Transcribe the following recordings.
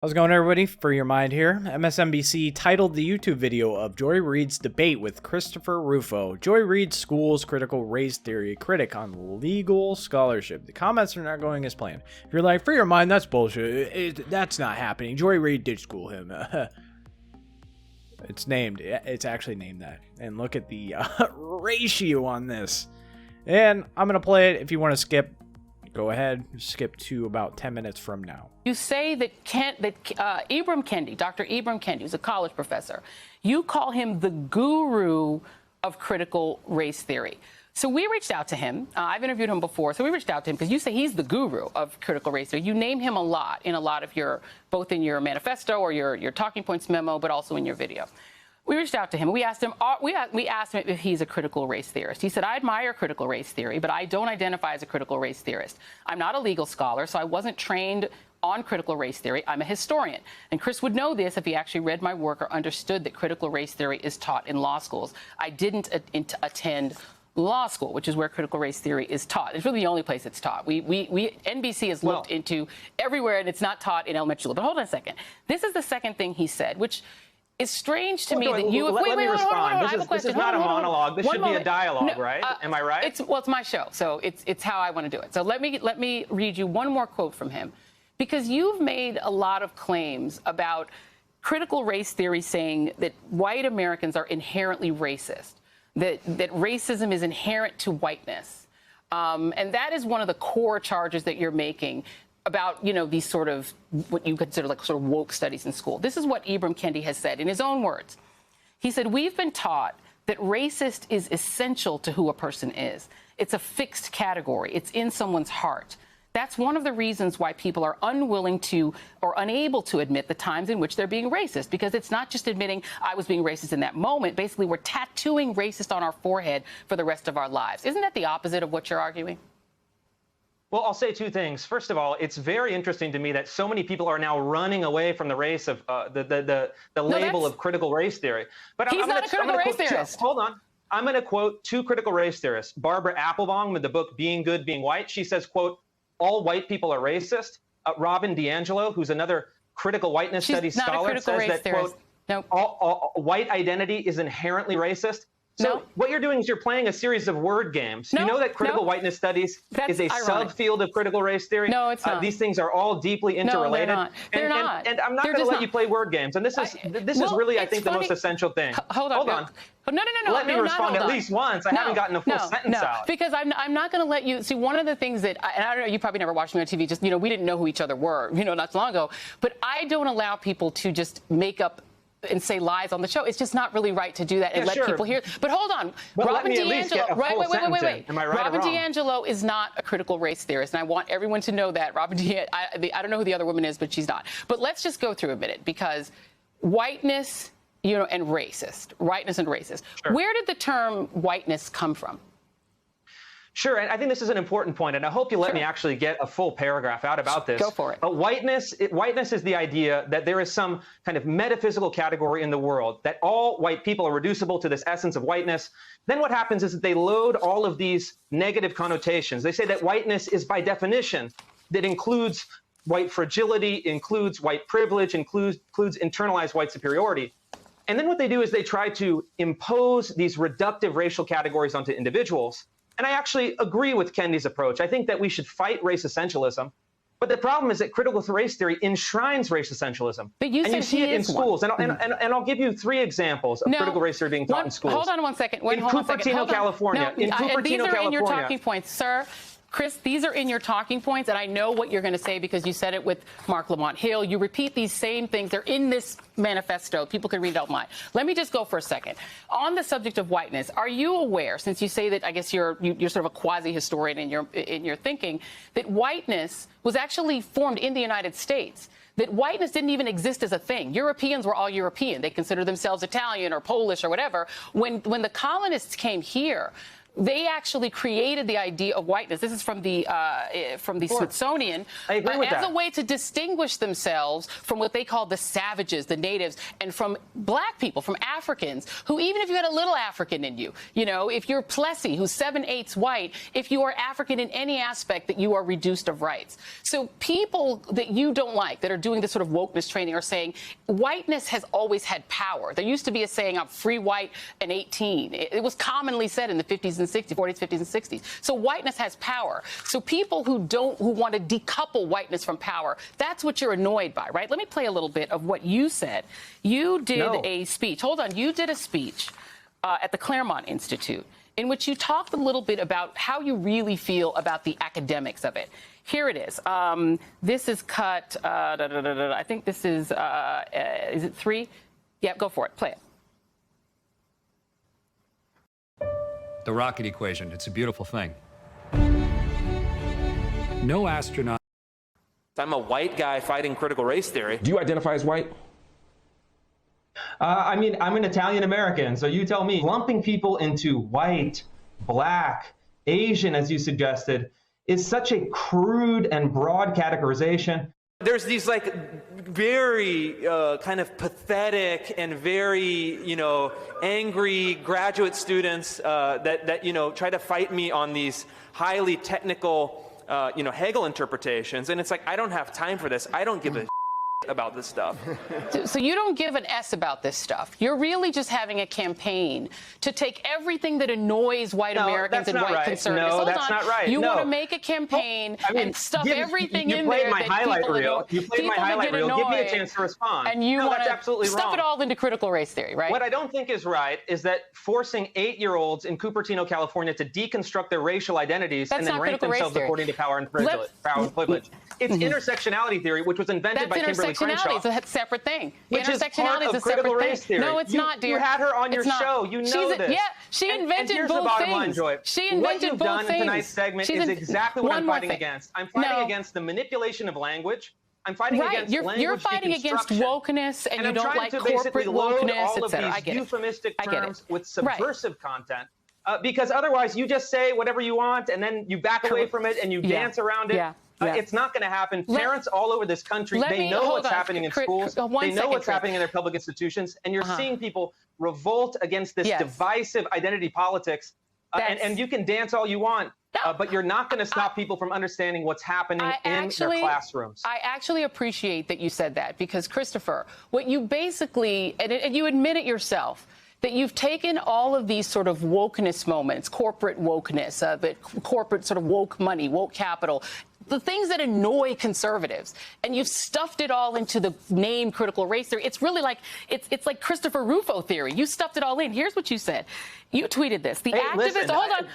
How's it going, everybody? For Your Mind here. MSNBC titled the YouTube video of Joy Reid's debate with Christopher Ruffo. Joy Reid schools critical race theory critic on legal scholarship. The comments are not going as planned. If you're like, For Your Mind, that's bullshit. That's not happening. Joy Reid did school him. It's actually named that. And look at the ratio on this. And I'm going to play it. If you want to skip, go ahead, skip to about 10 minutes from now. You say that Ibram Kendi, Dr. Ibram Kendi, who's a college professor, you call him the guru of critical race theory. So we reached out to him. I've interviewed him before, so we reached out to him because you say he's the guru of critical race theory. You name him a lot in a lot of your, both in your manifesto or your talking points memo, but also in your video. We reached out to him. We asked him if he's a critical race theorist. He said, I admire critical race theory, but I don't identify as a critical race theorist. I'm not a legal scholar, so I wasn't trained on critical race theory. I'm a historian. And Chris would know this if he actually read my work or understood that critical race theory is taught in law schools. I didn't attend law school, which is where critical race theory is taught. It's really the only place it's taught. NBC has looked into everywhere, and it's not taught in elementary school. But hold on a second. This is the second thing he said, which it's strange to me that you... Let me respond. This is not a monologue. This should be a dialogue, right? Am I right? It's my show, so it's how I want to do it. So let me read you one more quote from him, because you've made a lot of claims about critical race theory saying that white Americans are inherently racist, that racism is inherent to whiteness. And that is one of the core charges that you're making about, these sort of what you consider like sort of woke studies in school. This is what Ibram Kendi has said in his own words. He said, we've been taught that racist is essential to who a person is. It's a fixed category. It's in someone's heart. That's one of the reasons why people are unwilling to or unable to admit the times in which they're being racist, because it's not just admitting I was being racist in that moment. Basically, we're tattooing racist on our forehead for the rest of our lives. Isn't that the opposite of what you're arguing? Well, I'll say two things. First of all, it's very interesting to me that so many people are now running away from the race of the label of critical race theory. But he's not a critical race theorist. Hold on. I'm going to quote two critical race theorists. Barbara Applebaum with the book Being Good, Being White. She says, quote, all white people are racist. Robin DiAngelo, who's another critical whiteness studies scholar, says that, quote, all white identity is inherently racist. So what you're doing is you're playing a series of word games. You know that critical whiteness studies is a subfield of critical race theory? No, it's not. These things are all deeply interrelated. No, they're not. And I'm not going to let you play word games. And this is really, I think, the most essential thing. Hold on. No. Let me respond at least once. I haven't gotten a full sentence out. Because I'm not going to let you see. One of the things that, and I don't know, you probably never watched me on TV. Just we didn't know who each other were, not so long ago. But I don't allow people to just make up and say lies on the show. It's just not really right to do that and let people hear. But hold on, Robin DiAngelo. Wait. Am I right Robin or wrong? DiAngelo is not a critical race theorist, and I want everyone to know that. I don't know who the other woman is, but she's not. But let's just go through a minute, because whiteness, and racist. Sure. Where did the term whiteness come from? Sure, and I think this is an important point, and I hope you let me actually get a full paragraph out about this. Go for it. Whiteness is the idea that there is some kind of metaphysical category in the world, that all white people are reducible to this essence of whiteness. Then what happens is that they load all of these negative connotations. They say that whiteness is by definition, that includes white fragility, includes white privilege, includes internalized white superiority. And then what they do is they try to impose these reductive racial categories onto individuals. And I actually agree with Kendi's approach. I think that we should fight race essentialism. But the problem is that critical race theory enshrines race essentialism. But you see it in schools. And I'll give you three examples of critical race theory being taught in schools. Hold on one second. In Cupertino, California. These are in your talking points, sir. Chris, these are in your talking points, and I know what you're going to say because you said it with Mark Lamont Hill. You repeat these same things. They're in this manifesto. People can read it online. Let me just go for a second. On the subject of whiteness, are you aware, since you say that I guess you're sort of a quasi-historian in your thinking, that whiteness was actually formed in the United States? That whiteness didn't even exist as a thing. Europeans were all European. They considered themselves Italian or Polish or whatever. When the colonists came here, they actually created the idea of whiteness. This is from the Smithsonian. I agree with as that. a way to distinguish themselves from what they call the savages, the natives, and from black people, from Africans, who even if you had a little African in you, if you're Plessy, who's 7/8 white, if you are African in any aspect, that you are reduced of rights. So people that you don't like, that are doing this sort of wokeness training, are saying whiteness has always had power. There used to be a saying, I'm free, white, and 18. It was commonly said in the 50s and 60s, 40s, 50s, and 60s. So whiteness has power. So people who want to decouple whiteness from power, that's what you're annoyed by, right? Let me play a little bit of what you said. You did a speech. Hold on. You did a speech at the Claremont Institute in which you talked a little bit about how you really feel about the academics of it. Here it is. This is cut. I think this is it 3? Yeah, go for it. Play it. The rocket equation. It's a beautiful thing. No astronaut. I'm a white guy fighting critical race theory. Do you identify as white? I mean, I'm an Italian American, so you tell me. Lumping people into white, black, Asian, as you suggested, is such a crude and broad categorization. There's these like very kind of pathetic and very, angry graduate students that try to fight me on these highly technical, Hegel interpretations. And it's like, I don't have time for this. I don't give a about this stuff. So you don't give an S about this stuff. You're really just having a campaign to take everything that annoys white Americans and white conservatives. No, that's not right. You want to make a campaign and stuff everything in there that highlight reel. You played my highlight reel. Give me a chance to respond. And you want to stuff it all into critical race theory, right? What I don't think is right is that forcing 8-year-olds in Cupertino, California to deconstruct their racial identities and then rank themselves according to power and privilege. It's intersectionality theory, which was invented by Kimberly Crenshaw. It's a separate thing. Which is Intersectionality part of is a separate race thing. Theory. No, it's not, dear. You had her on your show. You know this. Yeah, she invented here's both the bottom things. Line, Joy. She invented what you've both done things. in tonight's segment is exactly what I'm fighting against. I'm fighting against the manipulation of language. I'm fighting against language You're fighting against wokeness, and you don't like corporate wokeness, et cetera. I get it. Euphemistic terms with subversive content. Because otherwise, you just say whatever you want, and then you back away from it, and you dance around it. It's not going to happen. Parents all over this country, they know what's happening in schools. They know what's happening in their public institutions. And you're seeing people revolt against this divisive identity politics. And you can dance all you want, but you're not going to stop people from understanding what's happening in their classrooms. I actually appreciate that you said that, because, Christopher, what you basically, and you admit it yourself, that you've taken all of these sort of wokeness moments, corporate wokeness, but corporate sort of woke money, woke capital, the things that annoy conservatives, and you've stuffed it all into the name critical race theory. It's really like, it's like Christopher Ruffo theory. You stuffed it all in. Here's what you said. You tweeted this. The activists,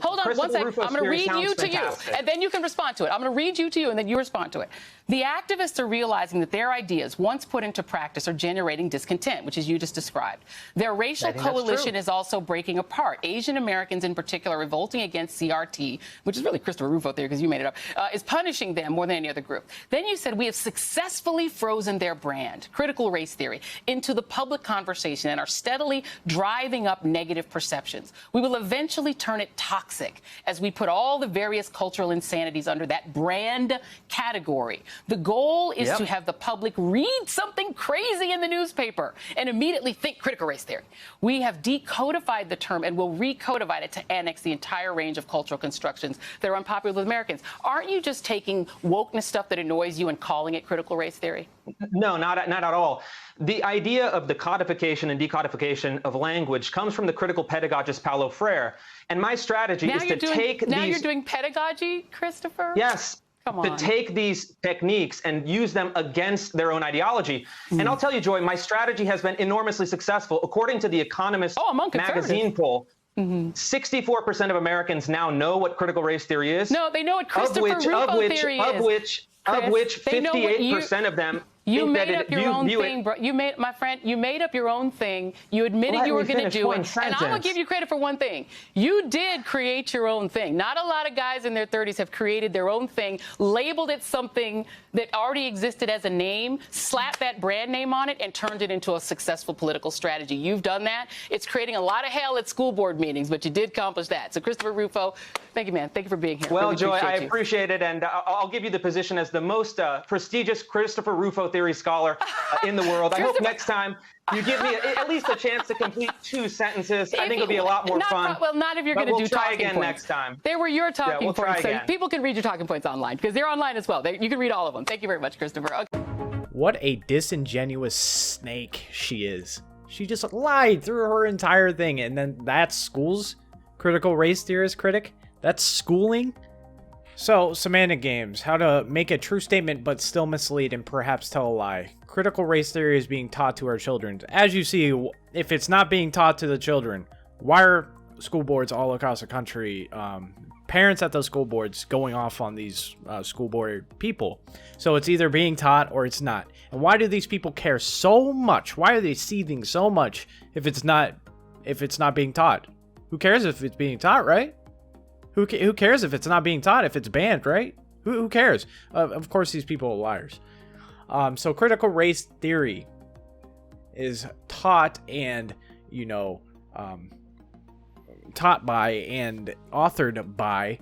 hold on one second. I'm going to read you to you, and then you can respond to it. I'm going to read you to you, and then you respond to it. The activists are realizing that their ideas, once put into practice, are generating discontent, which is you just described. Their racial coalition is also breaking apart. Asian Americans, in particular, revolting against CRT, which is really Christopher Ruffo theory because you made it up, is punishing them more than any other group. Then you said, we have successfully frozen their brand, critical race theory, into the public conversation and are steadily driving up negative perceptions. We will eventually turn it toxic as we put all the various cultural insanities under that brand category. The goal is to have the public read something crazy in the newspaper and immediately think critical race theory. We have decodified the term and will recodify it to annex the entire range of cultural constructions that are unpopular with Americans. Aren't you just taking wokeness stuff that annoys you and calling it critical race theory? No, not at all. The idea of the codification and decodification of language comes from the critical pedagogist Paulo Freire. And my strategy is to take these... Now you're doing pedagogy, Christopher? Yes. To take these techniques and use them against their own ideology. And I'll tell you, Joy, my strategy has been enormously successful. According to the Economist magazine poll, 64% of Americans now know what critical race theory is. No, they know what Christopher Ruffo theory is. Of which 58% of them You think made that up your own thing, bro. You made, my friend, you made up your own thing. You admitted you were going to do it. And I'm going to give you credit for one thing. You did create your own thing. Not a lot of guys in their 30s have created their own thing, labeled it something that already existed as a name, slapped that brand name on it, and turned it into a successful political strategy. You've done that. It's creating a lot of hell at school board meetings, but you did accomplish that. So, Christopher Ruffo, thank you, man. Thank you for being here. Well, really Joy, I you. appreciate it, and I'll give you the position as the most prestigious Christopher Ruffo theory scholar in the world. I hope next time you give me at least a chance to complete 2 sentences. I think it'll be a lot more fun. Well, not if you're going to do try talking again points. next time. They were your talking points, so again. people can read your talking points online because they're online as well. You can read all of them. Thank you very much, Christopher. Okay. What a disingenuous snake she is. She just lied through her entire thing, and then that's school's critical race theorist critic? That's schooling? So, semantic games. How to make a true statement but still mislead and perhaps tell a lie. Critical race theory is being taught to our children. As you see, if it's not being taught to the children, why are school boards all across the country, parents at those school boards going off on these school board people? So it's either being taught or it's not. And why do these people care so much? Why are they seething so much if it's not being taught? Who cares if it's being taught, right? Who cares if it's not being taught, if it's banned, right? Who cares? Of course, these people are liars. So critical race theory is taught and, taught by and authored by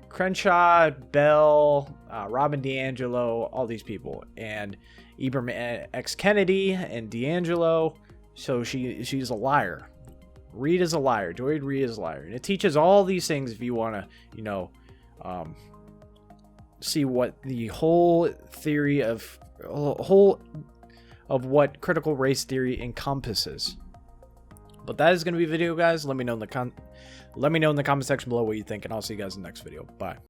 Crenshaw, Bell, Robin DiAngelo, all these people, and Ibram X. Kennedy and DiAngelo. So she's a liar. Reid is a liar. Joy Reid is a liar. And it teaches all these things if you want to, see what the whole theory of what critical race theory encompasses. But that is going to be the video, guys. Let me know in the comment section below what you think, and I'll see you guys in the next video. Bye.